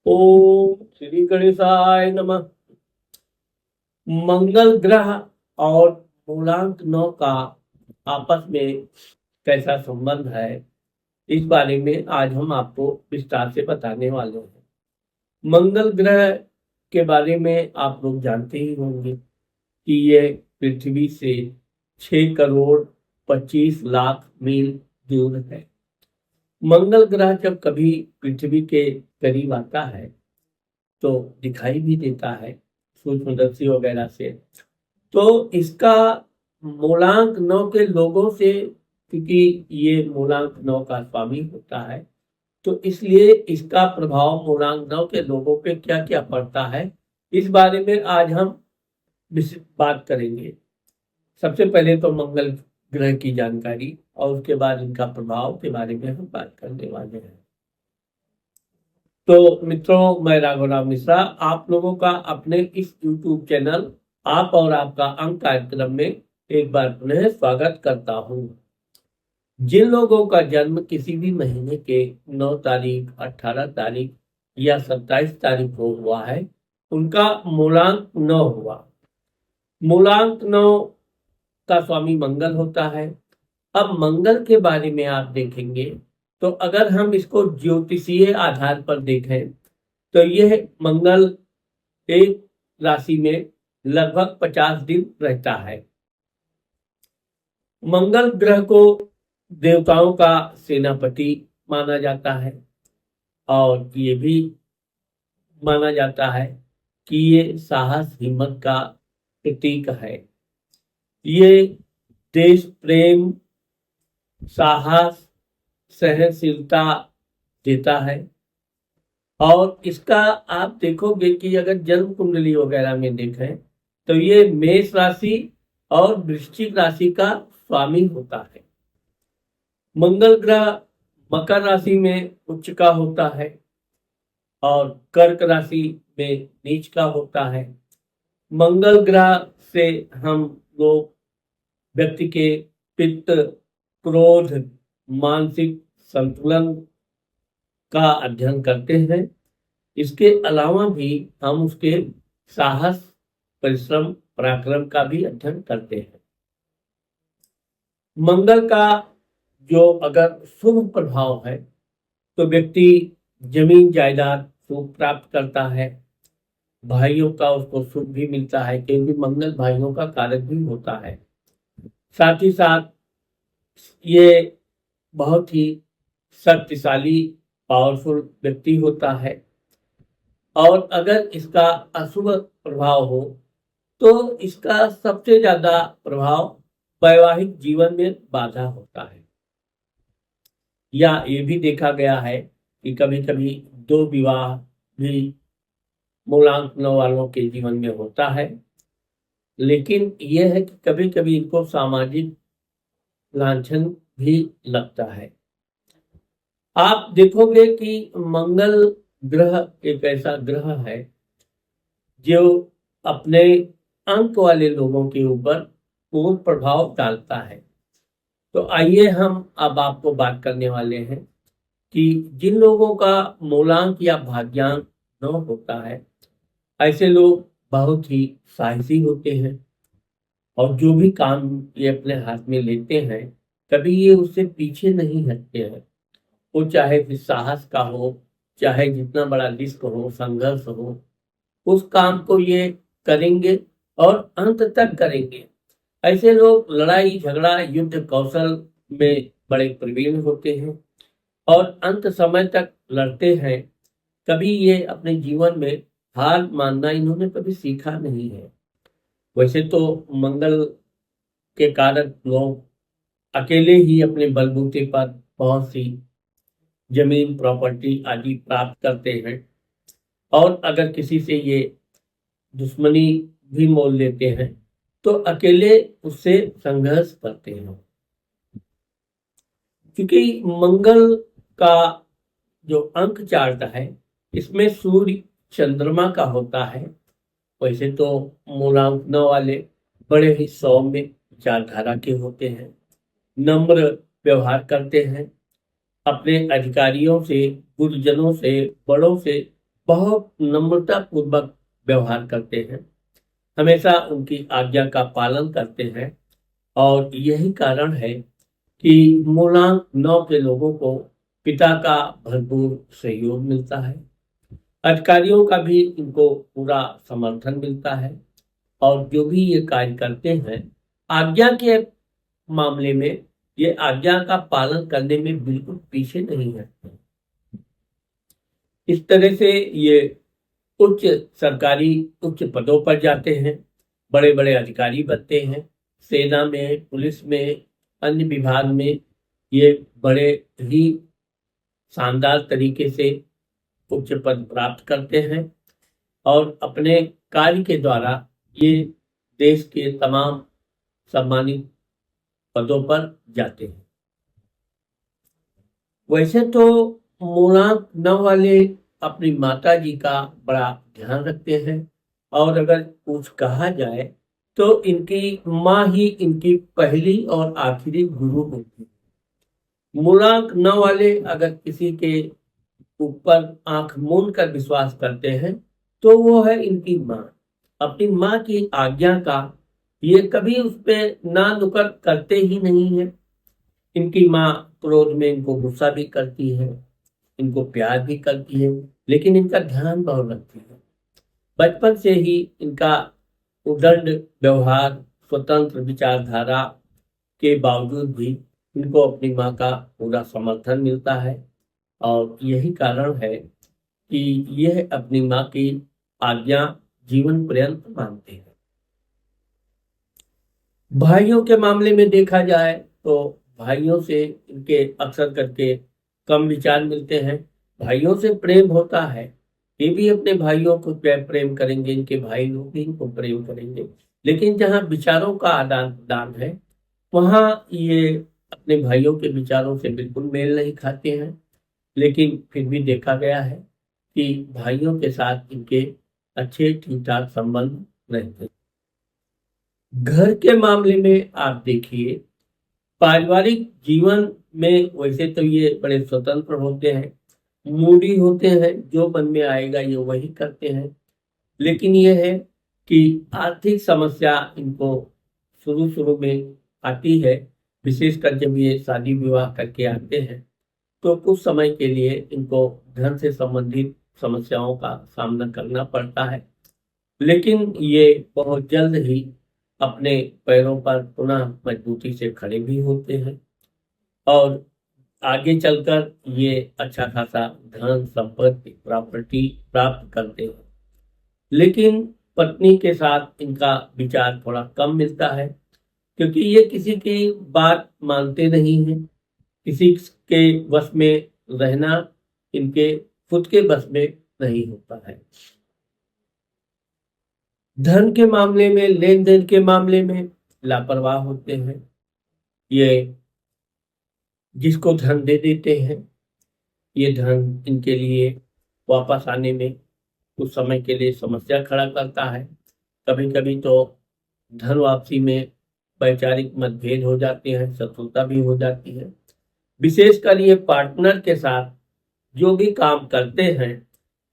ओम श्री गणेशाय नमः। मंगल ग्रह और मूलांक 9 का आपस में कैसा संबंध है, इस बारे में आज हम आपको विस्तार से बताने वाले हैं। मंगल ग्रह के बारे में आप लोग जानते ही होंगे कि ये पृथ्वी से 6 करोड़ 25 लाख मील दूर है। मंगल ग्रह जब कभी पृथ्वी के करीब आता है तो दिखाई भी देता है सूक्ष्मदर्शी वगैरह से। तो इसका मूलांक 9 के लोगों से, क्योंकि ये मूलांक 9 का स्वामी होता है, तो इसलिए इसका प्रभाव मूलांक 9 के लोगों पे क्या क्या पड़ता है, इस बारे में आज हम बात करेंगे। सबसे पहले तो मंगल ग्रह की जानकारी और उसके बाद इनका प्रभाव के बारे में हम बात करने वाले हैं। तो मित्रों, मैं राघवराम मिश्रा आप लोगों का अपने इस YouTube चैनल आप और आपका अंक कार्यक्रम में एक बार पुनः स्वागत करता हूं। जिन लोगों का जन्म किसी भी महीने के 9 तारीख, 18 तारीख या 27 तारीख को हुआ है, उनका मूलांक 9 हुआ। मूलांक 9 का स्वामी मंगल होता है। अब मंगल के बारे में आप देखेंगे तो अगर हम इसको ज्योतिषीय आधार पर देखें तो यह मंगल एक राशि में लगभग 50 दिन रहता है। मंगल ग्रह को देवताओं का सेनापति माना जाता है और ये भी माना जाता है कि ये साहस हिम्मत का प्रतीक है। ये देश प्रेम, साहस, सहनशीलता देता है। और इसका आप देखोगे कि अगर जन्म कुंडली वगैरह में देखें तो ये मेष राशि और वृश्चिक राशि का स्वामी होता है। मंगल ग्रह मकर राशि में उच्च का होता है और कर्क राशि में नीच का होता है। मंगल ग्रह से हम लोग व्यक्ति के पित्त, क्रोध, मानसिक संतुलन का अध्ययन करते हैं। इसके अलावा भी हम उसके साहस, परिश्रम, पराक्रम का भी अध्ययन करते हैं। मंगल का जो अगर शुभ प्रभाव है तो व्यक्ति जमीन जायदाद सुख प्राप्त करता है। भाइयों का उसको सुख भी मिलता है क्योंकि मंगल भाइयों का कारक भी होता है। साथ ही साथ ये बहुत ही शक्तिशाली, पावरफुल व्यक्ति होता है। और अगर इसका अशुभ प्रभाव हो तो इसका सबसे ज्यादा प्रभाव वैवाहिक जीवन में बाधा होता है। या ये भी देखा गया है कि कभी कभी 2 विवाह भी मूलांक 9 वालों के जीवन में होता है। लेकिन यह है कि कभी कभी इनको सामाजिक लांछन भी लगता है। आप देखोगे कि मंगल ग्रह एक ऐसा ग्रह है जो अपने अंक वाले लोगों के ऊपर पूर्ण प्रभाव डालता है। तो आइए हम अब आपको बात करने वाले हैं कि जिन लोगों का मूलांक या भाग्यांक 9 होता है, ऐसे लोग बहुत ही साहसी होते हैं और जो भी काम ये अपने हाथ में लेते हैं कभी ये उससे पीछे नहीं हटते हैं। वो चाहे फिर साहस का हो, चाहे जितना बड़ा रिस्क हो, संघर्ष हो, उस काम को ये करेंगे और अंत तक करेंगे। ऐसे लोग लड़ाई झगड़ा युद्ध कौशल में बड़े प्रवीण होते हैं और अंत समय तक लड़ते हैं। कभी ये अपने जीवन में हार मानना इन्होंने कभी सीखा नहीं है। वैसे तो मंगल के कारण लोग अकेले ही अपने बलबूते पर बहुत सी जमीन, प्रॉपर्टी आदि प्राप्त करते हैं और अगर किसी से ये दुश्मनी भी मोल लेते हैं तो अकेले उससे संघर्ष करते हैं। क्योंकि मंगल का जो अंक चार्ट है इसमें सूर्य चंद्रमा का होता है। वैसे तो मूलांक 9 वाले बड़े ही सौम्य विचारधारा के होते हैं, नम्र व्यवहार करते हैं, अपने अधिकारियों से, गुरुजनों से, बड़ों से बहुत नम्रता पूर्वक व्यवहार करते हैं, हमेशा उनकी आज्ञा का पालन करते हैं। और यही कारण है कि मूलांक 9 के लोगों को पिता का भरपूर सहयोग मिलता है। अधिकारियों का भी इनको पूरा समर्थन मिलता है और जो भी ये कार्य करते हैं, आज्ञा के मामले में ये आज्ञा का पालन करने में बिल्कुल पीछे नहीं हटते। इस तरह से ये उच्च सरकारी उच्च पदों पर जाते हैं, बड़े बड़े अधिकारी बनते हैं, सेना में, पुलिस में, अन्य विभाग में ये बड़े ही शानदार तरीके से उच्च पद प्राप्त करते हैं और अपने कार्य के द्वारा ये देश के तमाम सम्मानित पदों पर जाते हैं। वैसे तो मूलांक 9 वाले अपनी माता जी का बड़ा ध्यान रखते हैं और अगर कुछ कहा जाए तो इनकी माँ ही इनकी पहली और आखिरी गुरु होती है। मूलांक 9 वाले अगर किसी के ऊपर आंख मूंद कर विश्वास करते हैं तो वो है इनकी माँ। अपनी माँ की आज्ञा का ये कभी उस पर ना नुकर करते ही नहीं है। इनकी माँ क्रोध में इनको गुस्सा भी करती है, इनको प्यार भी करती है, लेकिन इनका ध्यान बहुत रखती है। बचपन से ही इनका उदंड व्यवहार, स्वतंत्र विचारधारा के बावजूद भी इनको अपनी माँ का पूरा समर्थन मिलता है और यही कारण है कि यह अपनी माँ की आज्ञा जीवन पर्यंत मानते हैं। भाइयों के मामले में देखा जाए तो भाइयों से इनके अक्सर करके कम विचार मिलते हैं। भाइयों से प्रेम होता है, ये भी अपने भाइयों को प्रेम करेंगे, इनके भाई लोग भी इनको प्रेम करेंगे, लेकिन जहाँ विचारों का आदान प्रदान है वहाँ ये अपने भाइयों के विचारों से बिल्कुल मेल नहीं खाते हैं। लेकिन फिर भी देखा गया है कि भाइयों के साथ इनके अच्छे ठीक ठाक संबंध रहते हैं। घर के मामले में आप देखिए, पारिवारिक जीवन में वैसे तो ये बड़े स्वतंत्र होते हैं, मूडी होते हैं, जो मन में आएगा ये वही करते हैं। लेकिन ये है कि आर्थिक समस्या इनको शुरू शुरू में आती है, विशेषकर जब ये शादी विवाह करके आते हैं तो कुछ समय के लिए इनको धन से संबंधित समस्याओं का सामना करना पड़ता है, लेकिन ये बहुत जल्द ही अपने पैरों पर पुनः मजबूती से खड़े भी होते हैं और आगे चलकर ये अच्छा खासा धन संपत्ति प्रॉपर्टी प्राप्त करते हैं। लेकिन पत्नी के साथ इनका विचार थोड़ा कम मिलता है, क्योंकि ये किसी की बात मानते नहीं हैं। किसी के वश में रहना इनके खुद के बस में नहीं होता है। धन के मामले में, लेन देन के मामले में लापरवाह होते हैं। ये जिसको धन दे देते हैं, ये धन इनके लिए वापस आने में कुछ समय के लिए समस्या खड़ा करता है। कभी कभी तो धन वापसी में वैचारिक मतभेद हो जाते हैं, शत्रुता भी हो जाती है। विशेषकर ये पार्टनर के साथ जो भी काम करते हैं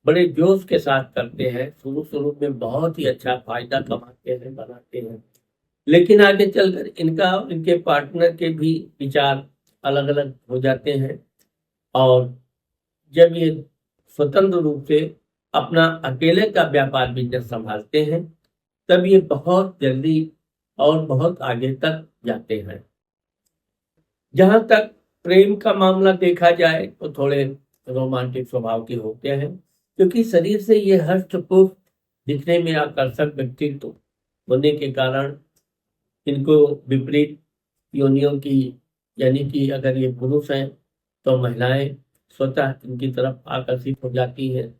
बड़े जोश के साथ करते हैं, शुरू शुरू में बहुत ही अच्छा फायदा कमाते हैं, बनाते हैं, लेकिन आगे चलकर इनका और इनके पार्टनर के भी विचार अलग अलग हो जाते हैं और जब ये स्वतंत्र रूप से अपना अकेले का व्यापार बिजनेस संभालते हैं तब ये बहुत जल्दी और बहुत आगे तक जाते हैं। जहां तक प्रेम का मामला देखा जाए तो थोड़े रोमांटिक स्वभाव के होते हैं, क्योंकि शरीर से ये हष्ट पुष्ट दिखने में आकर्षक व्यक्तित्व होने के कारण इनको विपरीत योनियों की, यानी कि अगर ये पुरुष हैं तो महिलाएं स्वतः इनकी तरफ आकर्षित हो जाती हैं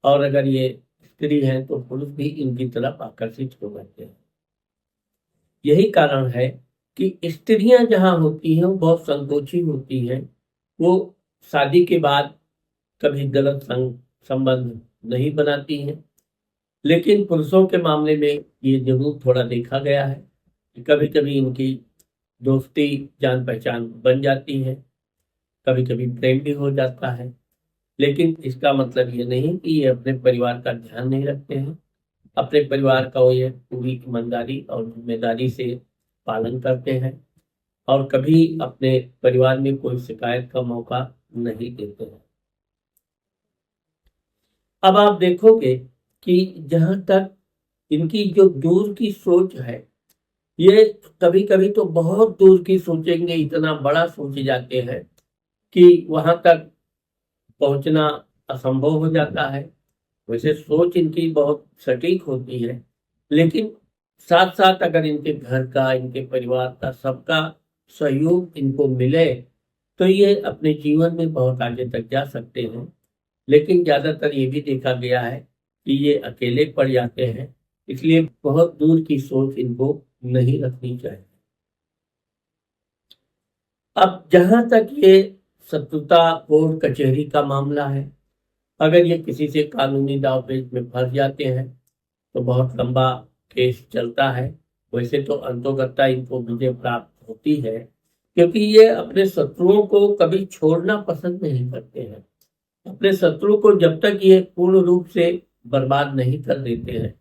और अगर ये स्त्री हैं तो पुरुष भी इनकी तरफ आकर्षित हो जाते हैं। यही कारण है कि स्त्रियां जहां होती हैं वो बहुत संकोची होती हैं, वो शादी के बाद कभी गलत संबंध नहीं बनाती हैं। लेकिन पुरुषों के मामले में ये जरूर थोड़ा देखा गया है कि कभी कभी इनकी दोस्ती जान पहचान बन जाती है, कभी कभी प्रेम भी हो जाता है, लेकिन इसका मतलब ये नहीं कि ये अपने परिवार का ध्यान नहीं रखते हैं। अपने परिवार का वो ये पूरी ईमानदारी और जिम्मेदारी से पालन करते हैं और कभी अपने परिवार में कोई शिकायत का मौका नहीं देते हैं। अब आप देखोगे कि जहां तक इनकी जो दूर की सोच है, ये कभी कभी तो बहुत दूर की सोचेंगे, इतना बड़ा सोच जाते हैं कि वहां तक पहुंचना असंभव हो जाता है। वैसे सोच इनकी बहुत सटीक होती है, लेकिन साथ साथ अगर इनके घर का, इनके परिवार का, सबका सहयोग इनको मिले तो ये अपने जीवन में बहुत आगे तक जा सकते हैं। लेकिन ज्यादातर ये भी देखा गया है कि ये अकेले पड़ जाते हैं, इसलिए बहुत दूर की सोच इनको नहीं रखनी चाहिए। अब जहां तक ये शत्रुता कोर्ट कचहरी का मामला है, अगर ये किसी से कानूनी दावपेच में फंस जाते हैं तो बहुत लंबा केस चलता है। वैसे तो अंतोगत्ता इनको विजय प्राप्त होती है, क्योंकि ये अपने शत्रुओं को कभी छोड़ना पसंद नहीं करते हैं। अपने शत्रु को जब तक ये पूर्ण रूप से बर्बाद नहीं कर देते हैं,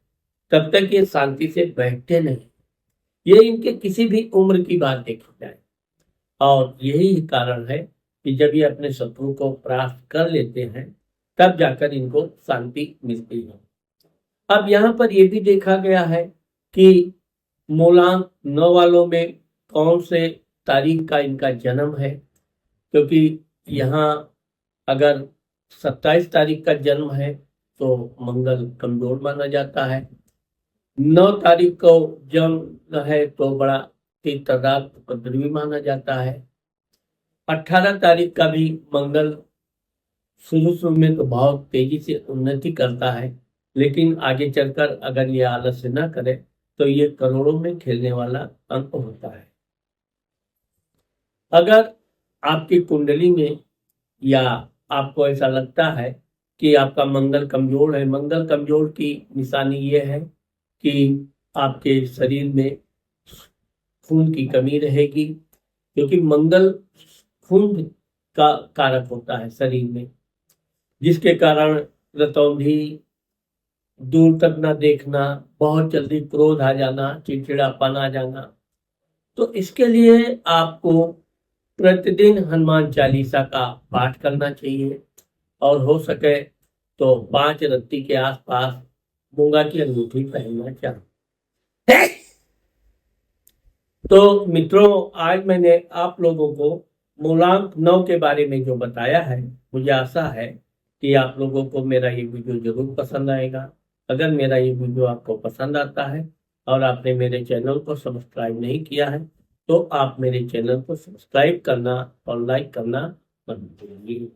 तब तक ये शांति से बैठते नहीं। ये इनके किसी भी उम्र की बात देखी जाए, और यही कारण है कि जब ये अपने शत्रु को परास्त कर लेते हैं, तब जाकर इनको शांति मिलती है। अब यहाँ पर यह भी देखा गया है कि मूलांक 9 वालों में कौन से तारीख का इनका जन्म है, क्योंकि यहाँ अगर 27 तारीख का जन्म है तो मंगल कमजोर माना जाता है। 9 तारीख को जन्म है तो बड़ा तेज तर्राक उपद्रवी माना जाता है। 18 तारीख का भी मंगल शुरू में तो बहुत तेजी से उन्नति करता है, लेकिन आगे चलकर अगर ये आलस्य न करे तो ये करोड़ों में खेलने वाला अंक होता है। अगर आपकी कुंडली में या आपको ऐसा लगता है कि आपका मंगल कमजोर है, मंगल कमजोर की निशानी ये है कि आपके शरीर में खून की कमी रहेगी, क्योंकि मंगल खून का कारक होता है शरीर में, जिसके कारण रतौंधी, दूर तक ना देखना, बहुत जल्दी क्रोध आ जाना, चिड़चिड़ापन आ जाना। तो इसके लिए आपको प्रतिदिन हनुमान चालीसा का पाठ करना चाहिए, और हो सके तो 5 रत्ती के आसपास मूंगा की अंगूठी पहनना चाहिए। तो मित्रों, आज मैंने आप लोगों को मूलांक 9 के बारे में जो बताया है, मुझे आशा है कि आप लोगों को मेरा ये वीडियो जरूर पसंद आएगा। अगर मेरा ये वीडियो आपको पसंद आता है और आपने मेरे चैनल को सब्सक्राइब नहीं किया है, तो आप मेरे चैनल को सब्सक्राइब करना और लाइक करना मत भूलिए।